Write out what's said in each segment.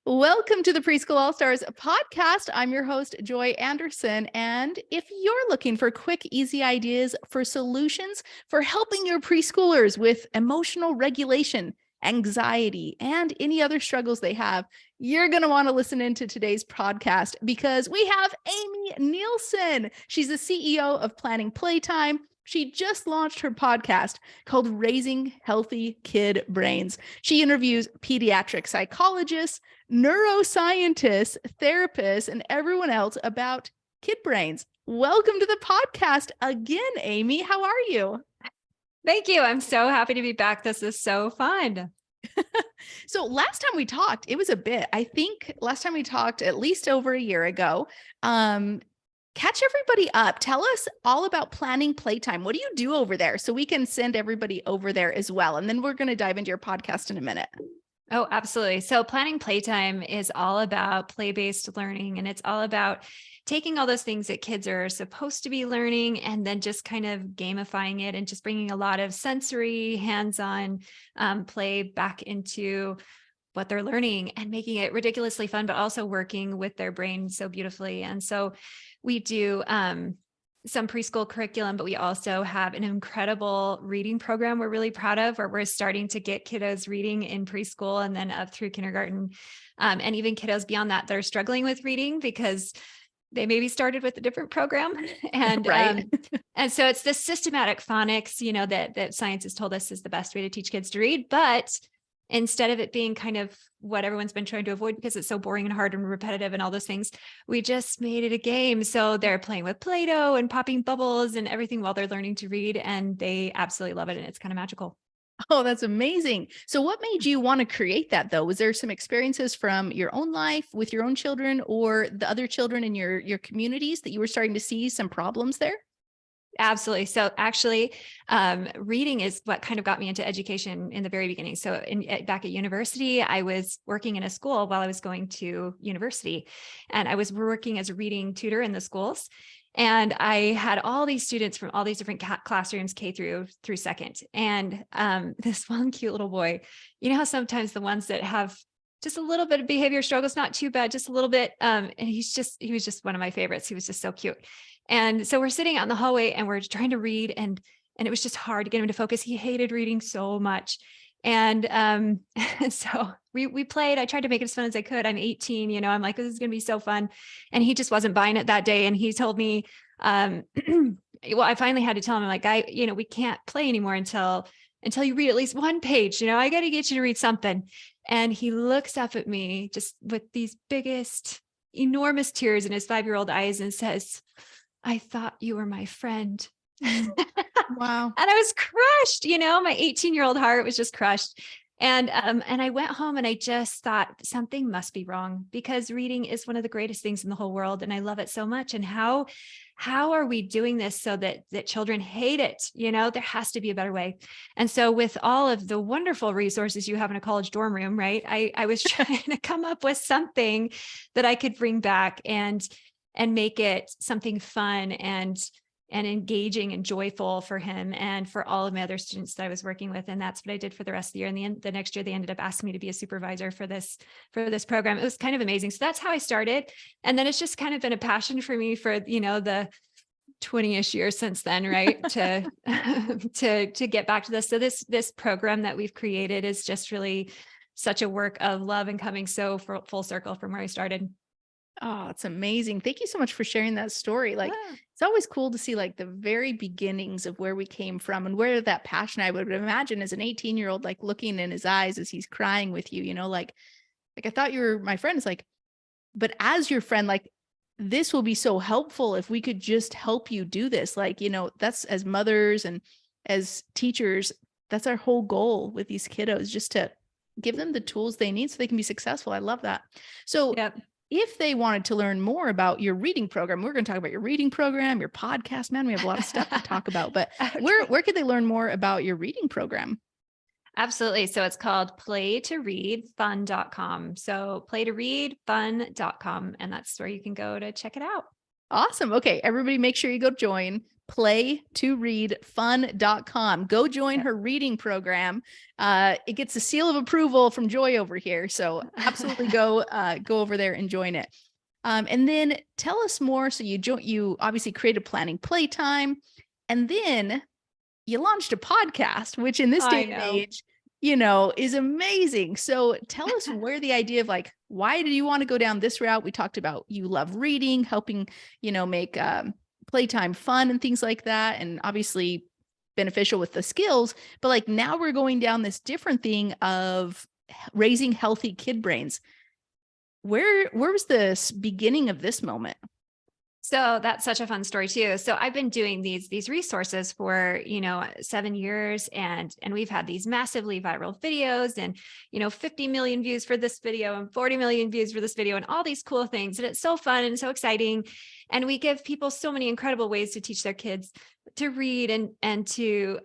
Welcome to the Preschool All-Stars podcast. I'm your host, Joy Anderson. And if you're looking for quick, easy ideas for solutions for helping your preschoolers with emotional regulation, anxiety, and any other struggles they have, you're going to want to listen into today's podcast because we have Amy Nielson. She's the CEO of Planning Playtime. She just launched her podcast called Raising Healthy Kid Brains. She interviews pediatric psychologists, neuroscientists, therapists, and everyone else about kid brains. Welcome to the podcast again, Amy. How are you? Thank you. I'm so happy to be back. This is so fun. So last time we talked, it was a bit, I think last time we talked at least over a year ago. Catch everybody up. Tell us all about Planning Playtime. What do you do over there so we can send everybody over there as well? And then we're going to dive into your podcast in a minute. Oh, absolutely. So Planning Playtime is all about play-based learning, and it's all about taking all those things that kids are supposed to be learning and then just kind of gamifying it and just bringing a lot of sensory, hands-on play back into what they're learning and making it ridiculously fun, but also working with their brain so beautifully. And so we do some preschool curriculum, but we also have an incredible reading program we're really proud of, where we're starting to get kiddos reading in preschool and then up through kindergarten, and even kiddos beyond that are struggling with reading because they maybe started with a different program. And right. And so it's this systematic phonics, that science has told us is the best way to teach kids to read. But instead of it being kind of what everyone's been trying to avoid because it's so boring and hard and repetitive and all those things, we just made it a game. So they're playing with Play-Doh and popping bubbles and everything while they're learning to read, and they absolutely love it. And it's kind of magical. Oh, that's amazing. So what made you want to create that though? Was there some experiences from your own life with your own children or the other children in your communities that you were starting to see some problems there? Absolutely. So actually, reading is what kind of got me into education in the very beginning. So back at university, I was working in a school while I was going to university, and I was working as a reading tutor in the schools. And I had all these students from all these different classrooms, K through second. And this one cute little boy, you know how sometimes the ones that have just a little bit of behavior struggles, not too bad, just a little bit. And he was just one of my favorites. He was just so cute. And so we're sitting out in the hallway and we're trying to read, and it was just hard to get him to focus. He hated reading so much. And so we played. I tried to make it as fun as I could. I'm 18, I'm like, this is going to be so fun. And he just wasn't buying it that day. And he told me, well, I finally had to tell him, I'm like, we can't play anymore until you read at least one page. I got to get you to read something. And he looks up at me just with these enormous tears in his 5-year-old eyes and says, "I thought you were my friend." Wow. And I was crushed, my 18-year-old heart was just crushed. And I went home and I just thought something must be wrong, because reading is one of the greatest things in the whole world. And I love it so much. And how are we doing this so that children hate it? There has to be a better way. And so with all of the wonderful resources you have in a college dorm room, right? I was trying to come up with something that I could bring back and make it something fun and engaging and joyful for him and for all of my other students that I was working with. And that's what I did for the rest of the year. And the next year, they ended up asking me to be a supervisor for this program. It was kind of amazing. So that's how I started. And then it's just kind of been a passion for me for, the 20-ish years since then, right? to get back to this. So this program that we've created is just really such a work of love and coming so full circle from where I started. Oh, it's amazing. Thank you so much for sharing that story. It's always cool to see the very beginnings of where we came from and where that passion, I would imagine as an 18-year-old, looking in his eyes as he's crying with you, I thought you were my friend. It's but as your friend, this will be so helpful if we could just help you do this. That's as mothers and as teachers, that's our whole goal with these kiddos, just to give them the tools they need so they can be successful. I love that. So yep. If they wanted to learn more about your reading program, we're going to talk about your reading program, your podcast, man, we have a lot of stuff to talk about, but Okay. where could they learn more about your reading program? Absolutely. So it's called playtoreadfun.com. So playtoreadfun.com. And that's where you can go to check it out. Awesome. Okay. Everybody make sure you go join playtoreadfun.com. Go join her reading program. It gets a seal of approval from Joy over here. So absolutely go over there and join it. And then tell us more. So you obviously created Planning Playtime, and then you launched a podcast, which in this day and age, is amazing. So tell us where the idea of like, why did you want to go down this route? We talked about you love reading, helping, make playtime fun and things like that. And obviously beneficial with the skills, but like now we're going down this different thing of raising healthy kid brains. Where was the beginning of this moment? So that's such a fun story too. So I've been doing these resources for, 7 years, and we've had these massively viral videos and, 50 million views for this video and 40 million views for this video and all these cool things. And it's so fun and so exciting. And we give people so many incredible ways to teach their kids to read and to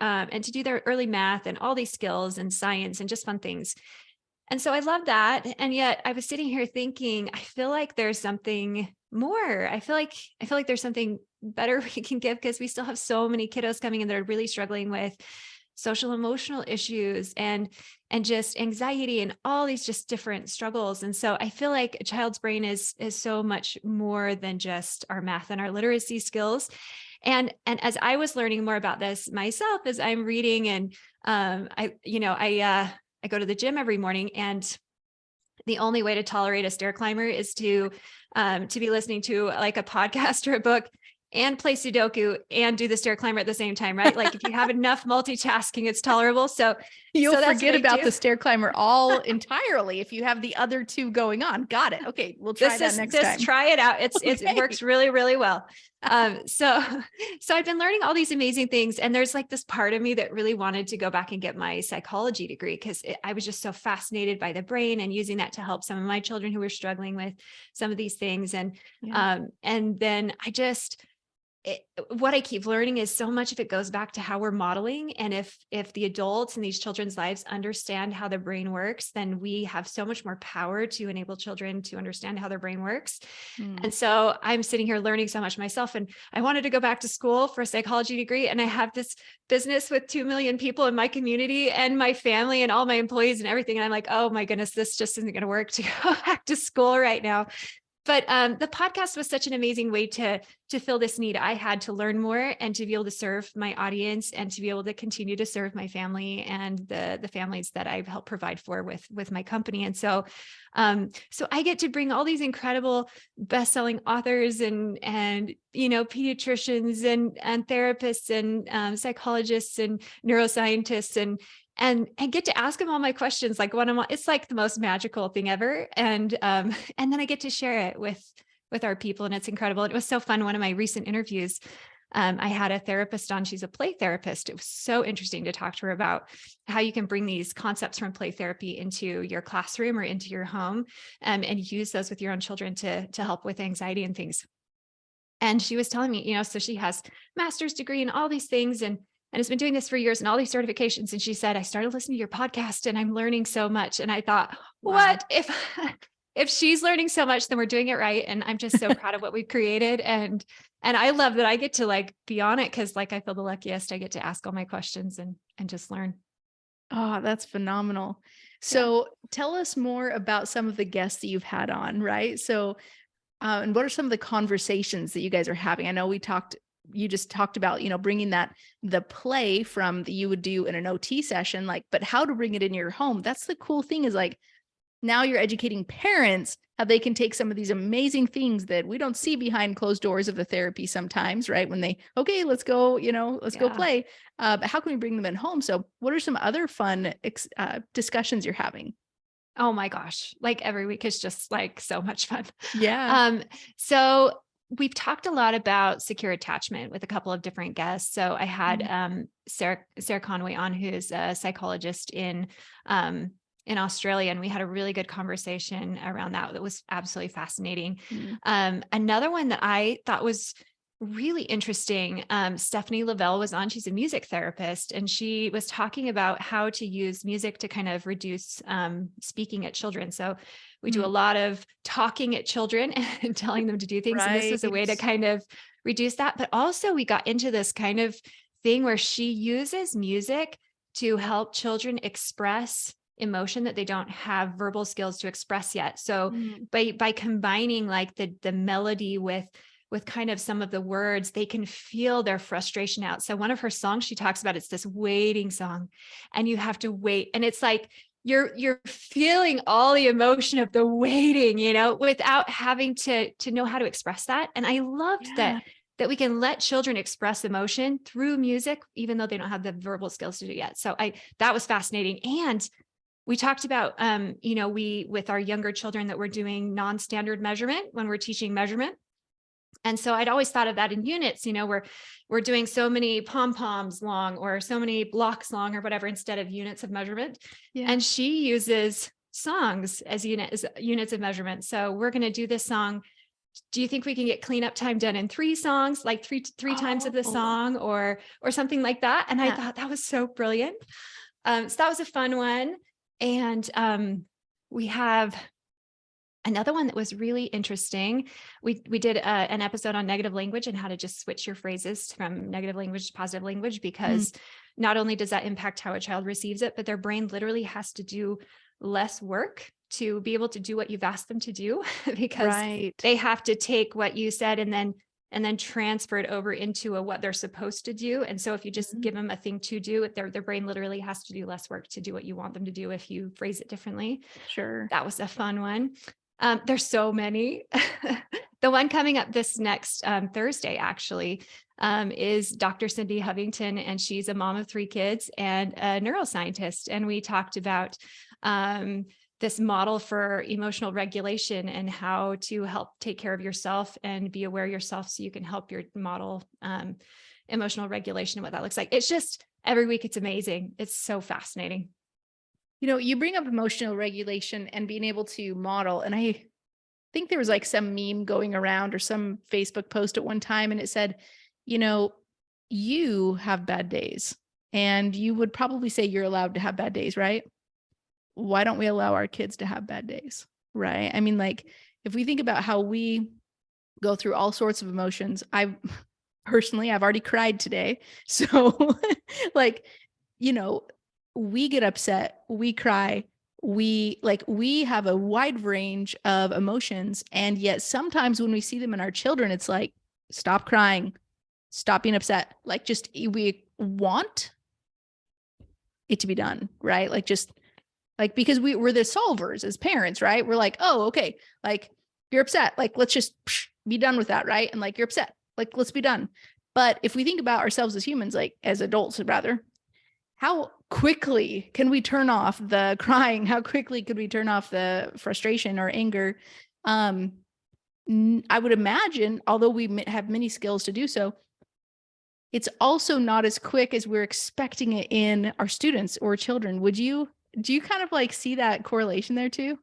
do their early math and all these skills and science and just fun things. And so I love that. And yet I was sitting here thinking, I feel like there's something more. I feel like there's something better we can give, because we still have so many kiddos coming in that are really struggling with social emotional issues and just anxiety and all these just different struggles. And so I feel like a child's brain is so much more than just our math and our literacy skills. And as I was learning more about this myself, as I'm reading, and I go to the gym every morning, and the only way to tolerate a stair climber is to be listening to like a podcast or a book and play Sudoku and do the stair climber at the same time, right? Like if you have enough multitasking, it's tolerable. So you'll forget about the stair climber all entirely if you have the other two going on. Got it. Okay. We'll try that next time. Just try it out. It works really, really well. So I've been learning all these amazing things, and there's like this part of me that really wanted to go back and get my psychology degree, because I was just so fascinated by the brain and using that to help some of my children who were struggling with some of these things. And then what I keep learning is so much of it goes back to how we're modeling. And if the adults in these children's lives understand how the brain works, then we have so much more power to enable children to understand how their brain works. And so I'm sitting here learning so much myself, and I wanted to go back to school for a psychology degree. And I have this business with 2 million people in my community and my family and all my employees and everything. And I'm like, oh my goodness, this just isn't going to work to go back to school right now. But the podcast was such an amazing way to fill this need I had to learn more and to be able to serve my audience and to be able to continue to serve my family and the families that I've helped provide for with my company. And so I get to bring all these incredible best-selling authors and pediatricians and therapists and psychologists and neuroscientists and get to ask them all my questions, like one-on-one. It's like the most magical thing ever. And then I get to share it with our people, and it's incredible. It was so fun. One of my recent interviews, I had a therapist on. She's a play therapist. It was so interesting to talk to her about how you can bring these concepts from play therapy into your classroom or into your home, and use those with your own children to help with anxiety and things. And she was telling me, so she has master's degree and all these things, and has been doing this for years and all these certifications. And she said, I started listening to your podcast and I'm learning so much. And I thought, wow, what if she's learning so much, then we're doing it right. And I'm just so proud of what we've created. And I love that I get to like be on it, because like I feel the luckiest. I get to ask all my questions and just learn. Oh, that's phenomenal. So tell us more about some of the guests that you've had on, right? So, and what are some of the conversations that you guys are having? I know you just talked about, bringing the play from that you would do in an OT session, like, but how to bring it in your home. That's the cool thing, is like, now you're educating parents how they can take some of these amazing things that we don't see behind closed doors of the therapy sometimes, right? When let's go, go play. But how can we bring them in home? So what are some other fun discussions you're having? Oh my gosh. Like every week is just like so much fun. Yeah. So we've talked a lot about secure attachment with a couple of different guests. So I had Sarah Conway on, who's a psychologist in Australia, and we had a really good conversation around that. That was absolutely fascinating. Another one that I thought was really interesting. Stephanie Lavelle was on, she's a music therapist, and she was talking about how to use music to kind of reduce speaking at children. So we do a Mm, lot of talking at children and telling them to do things. And this right. was a way to kind of reduce that. But also we got into this kind of thing where she uses music to help children express emotion that they don't have verbal skills to express yet. So Mm, by combining like the melody with kind of some of the words, they can feel their frustration out. So one of her songs she talks about, it's this waiting song, and you have to wait. And it's like you're feeling all the emotion of the waiting, without having to know how to express that. And I loved yeah. that we can let children express emotion through music, even though they don't have the verbal skills to do it yet. So that was fascinating. And we talked about, we, with our younger children, that we're doing non-standard measurement when we're teaching measurement. And so I'd always thought of that in units, we're doing so many pom-poms long or so many blocks long or whatever, instead of units of measurement. Yeah. And she uses songs as units of measurement. So we're going to do this song. Do you think we can get cleanup time done in 3 songs, like three times of the Oh, song, or something like that? And I yeah. thought that was so brilliant. So that was a fun one. And we have another one that was really interesting. We did an episode on negative language and how to just switch your phrases from negative language to positive language, Mm, because not only does that impact how a child receives it, but their brain literally has to do less work to be able to do what you've asked them to do, because right. they have to take what you said and then transfer it over into what they're supposed to do. And so if you just Mhm. give them a thing to do, their brain literally has to do less work to do what you want them to do if you phrase it differently. Sure. That was a fun one. There's so many. The one coming up this next Thursday, actually, is Dr. Cindy Hovington, and she's a mom of 3 kids and a neuroscientist. And we talked about this model for emotional regulation and how to help take care of yourself and be aware of yourself so you can help your model emotional regulation and what that looks like. It's just every week, it's amazing. It's so fascinating. You bring up emotional regulation and being able to model. And I think there was like some meme going around or some Facebook post at one time, and it said, you know, you have bad days, and you would probably say you're allowed to have bad days, right? Why don't we allow our kids to have bad days? Right. I mean, like, if we think about how we go through all sorts of emotions, I've already cried today. So like, you know, we get upset, we cry, we have a wide range of emotions. And yet sometimes when we see them in our children, it's like, stop crying, stop being upset. Like, just we want it to be done, right? Like, just like, because we're the solvers as parents, right? We're like, oh, okay, like, you're upset, like, let's just be done with that, right? And like, you're upset, like, let's be done. But if we think about ourselves as humans, like as adults rather, how quickly can we turn off the crying? How quickly could we turn off the frustration or anger? um I would imagine, although we have many skills to do so, it's also not as quick as we're expecting it in our students or children. Do you kind of like see that correlation there too?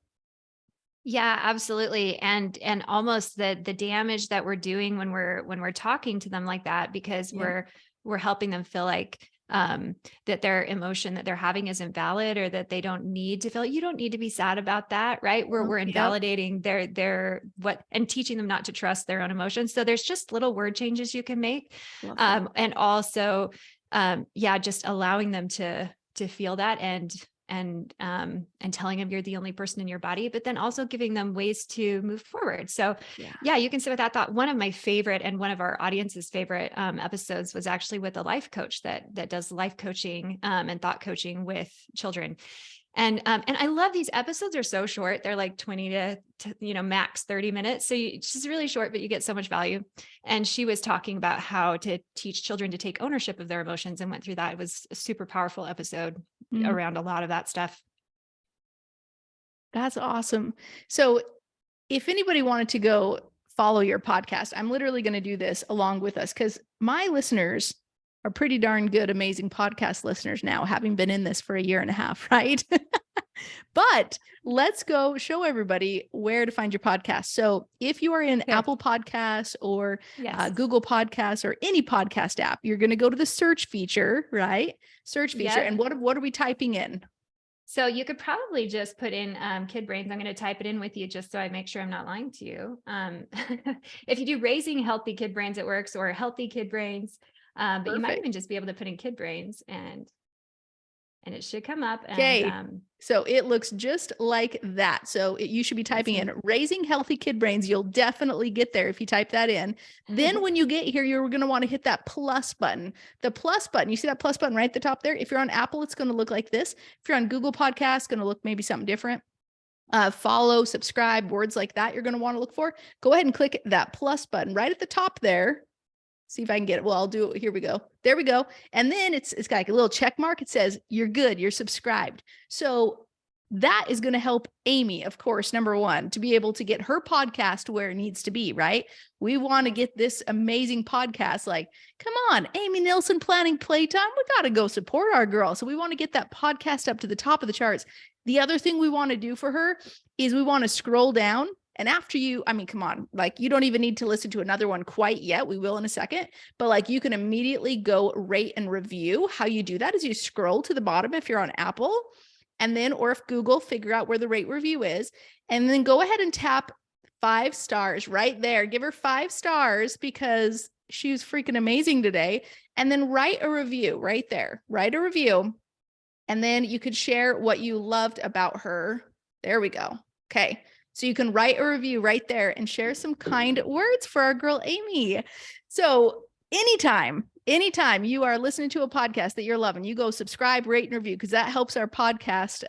Yeah, absolutely. And almost the damage that we're doing when we're talking to them like that, because Yeah. we're helping them feel like that their emotion that they're having isn't valid, or that they don't need to feel. You don't need to be sad about that, right? We're Yep. invalidating their what, and teaching them not to trust their own emotions. So there's just little word changes you can make. Love that. And also yeah, just allowing them to feel that, and telling them you're the only person in your body, but then also giving them ways to move forward. So Yeah. yeah, you can sit with that thought. One of my favorite, and one of our audience's favorite episodes, was actually with a life coach that does life coaching and thought coaching with children. And I love these episodes. Are so short. They're like 20 to max 30 minutes. So it's just really short, but you get so much value. And she was talking about how to teach children to take ownership of their emotions, and went through that. It was a super powerful episode Mm, around a lot of that stuff. that's awesome. So if anybody wanted to go follow your podcast, I'm literally going to do this along with us, because my listeners are pretty darn good, amazing podcast listeners now, having been in this for a year and a half, right? But let's go show everybody where to find your podcast. So if you are in Okay. Apple Podcasts or Yes. Google Podcasts or any podcast app, you're going to go to the search feature, right? Search feature. Yep. And what are we typing in? So you could probably just put in Kid Brains. I'm going to type it in with you just so I make sure I'm not lying to you. If you do Raising Healthy Kid Brains, it works, or Healthy Kid Brains. But you might Perfect. even just be able to put in Kid Brains and it should come up. Okay. And So it looks just like that. So you should be typing in Raising Healthy Kid Brains. You'll definitely get there if you type that in. Then when you get here, you're going to want to hit that plus button. The plus button, you see that plus button right at the top there? If you're on Apple, it's going to look like this. If you're on Google Podcasts, it's going to look maybe something different. Follow, subscribe, words like that you're going to want to look for. Go ahead and click that plus button right at the top there. See if I can get it. Well, I'll do it. Here we go. There we go. And then it's got like a little check mark. It says you're good. You're subscribed. So that is going to help Amy, of course, number one, to be able to get her podcast where it needs to be, right? We want to get this amazing podcast. Like, come on, Amy Nielson Planning Playtime. We got to go support our girl. So we want to get that podcast up to the top of the charts. The other thing we want to do for her is we want to scroll down. And after I mean, come on, like you don't even need to listen to another one quite yet. We will in a second, but like you can immediately go rate and review. How you do that is you scroll to the bottom if you're on Apple, and then, or if Google, figure out where the rate review is, and then go ahead and tap 5 stars right there. Give her 5 stars because she was freaking amazing today. And then write a review right there. Write a review. And then you could share what you loved about her. There we go. Okay. So you can write a review right there and share some kind words for our girl, Amy. So anytime you are listening to a podcast that you're loving, you go subscribe, rate, and review, because that helps our podcast,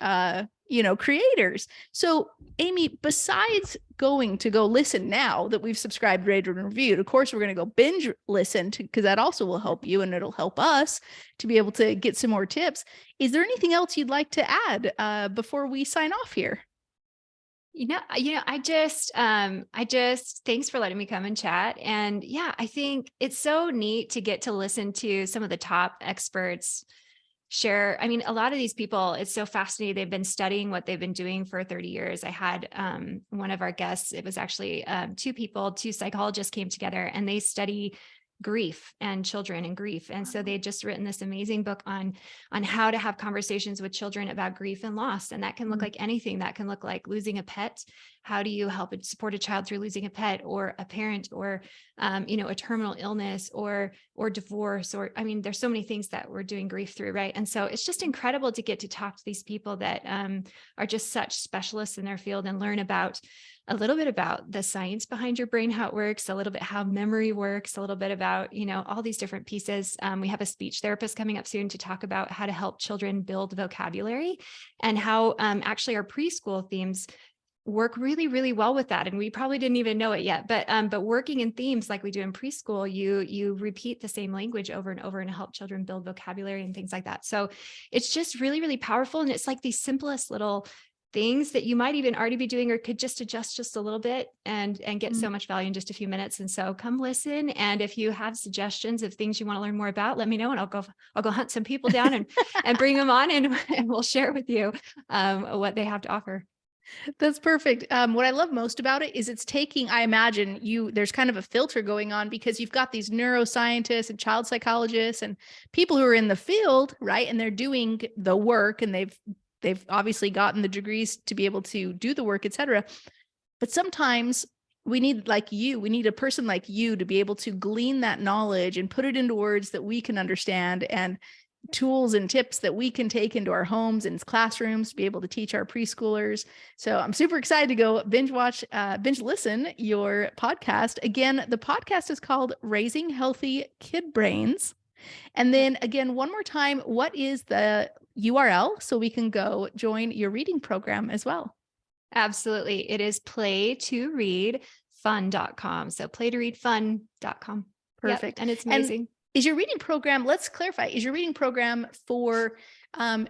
creators. So Amy, besides going to go listen now that we've subscribed, rated, and reviewed, of course, we're going to go binge listen to, because that also will help you and it'll help us to be able to get some more tips. Is there anything else you'd like to add before we sign off here? I just thanks for letting me come and chat. And yeah, I think it's so neat to get to listen to some of the top experts share. I mean, a lot of these people, it's so fascinating. They've been studying what they've been doing for 30 years. I had one of our guests, it was actually 2 psychologists came together and they study grief and children and grief. And so they had just written this amazing book on how to have conversations with children about grief and loss. And that can look like anything. That can look like losing a pet. How do you help support a child through losing a pet or a parent or, a terminal illness or divorce, or, I mean, there's so many things that we're doing grief through. Right. And so it's just incredible to get to talk to these people that are just such specialists in their field and learn about a little bit about the science behind your brain, how it works, a little bit how memory works, a little bit about, all these different pieces. We have a speech therapist coming up soon to talk about how to help children build vocabulary and how actually our preschool themes work really, really well with that. And we probably didn't even know it yet, but working in themes like we do in preschool, you repeat the same language over and over and help children build vocabulary and things like that. So it's just really, really powerful. And it's like the simplest little things that you might even already be doing or could just adjust just a little bit and get so much value in just a few minutes. And so come listen. And if you have suggestions of things you want to learn more about, let me know and I'll go hunt some people down and bring them on and we'll share with you what they have to offer. That's perfect. What I love most about it is it's taking, I imagine there's kind of a filter going on because you've got these neuroscientists and child psychologists and people who are in the field, right? And they're doing the work and they've obviously gotten the degrees to be able to do the work, et cetera. But sometimes we need a person like you to be able to glean that knowledge and put it into words that we can understand and tools and tips that we can take into our homes and classrooms to be able to teach our preschoolers. So I'm super excited to go binge listen your podcast. Again, the podcast is called Raising Healthy Kid Brains. And then again, one more time, what is the URL so we can go join your reading program as well? Absolutely. It is playtoreadfun.com. So playtoreadfun.com. Perfect. Yep, and it's amazing. And is your reading program, let's clarify, is your reading program for,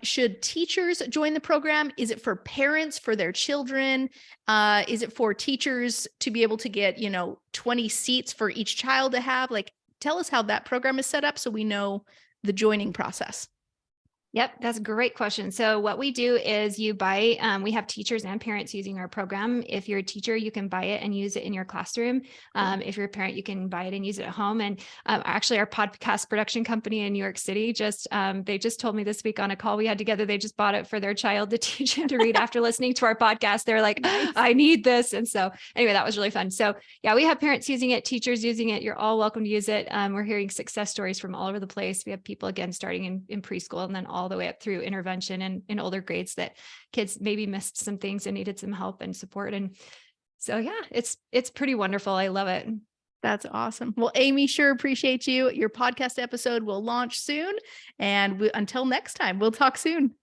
should teachers join the program? Is it for parents, for their children? Is it for teachers to be able to get, 20 seats for each child to have? Like, tell us how that program is set up so we know the joining process. Yep, that's a great question. So what we do is you buy, we have teachers and parents using our program. If you're a teacher, you can buy it and use it in your classroom. If you're a parent, you can buy it and use it at home. And actually our podcast production company in New York City, they just told me this week on a call we had together, they just bought it for their child to teach him to read after listening to our podcast. They're like, Nice. I need this. And so anyway, that was really fun. So yeah, we have parents using it, teachers using it. You're all welcome to use it. We're hearing success stories from all over the place. We have people again, starting in preschool and then all the way up through intervention and in older grades that kids maybe missed some things and needed some help and support. And so, yeah, it's pretty wonderful. I love it. That's awesome. Well, Amy, sure appreciate you. Your podcast episode will launch soon. And until next time, we'll talk soon.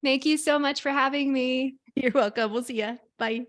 Thank you so much for having me. You're welcome. We'll see ya. Bye.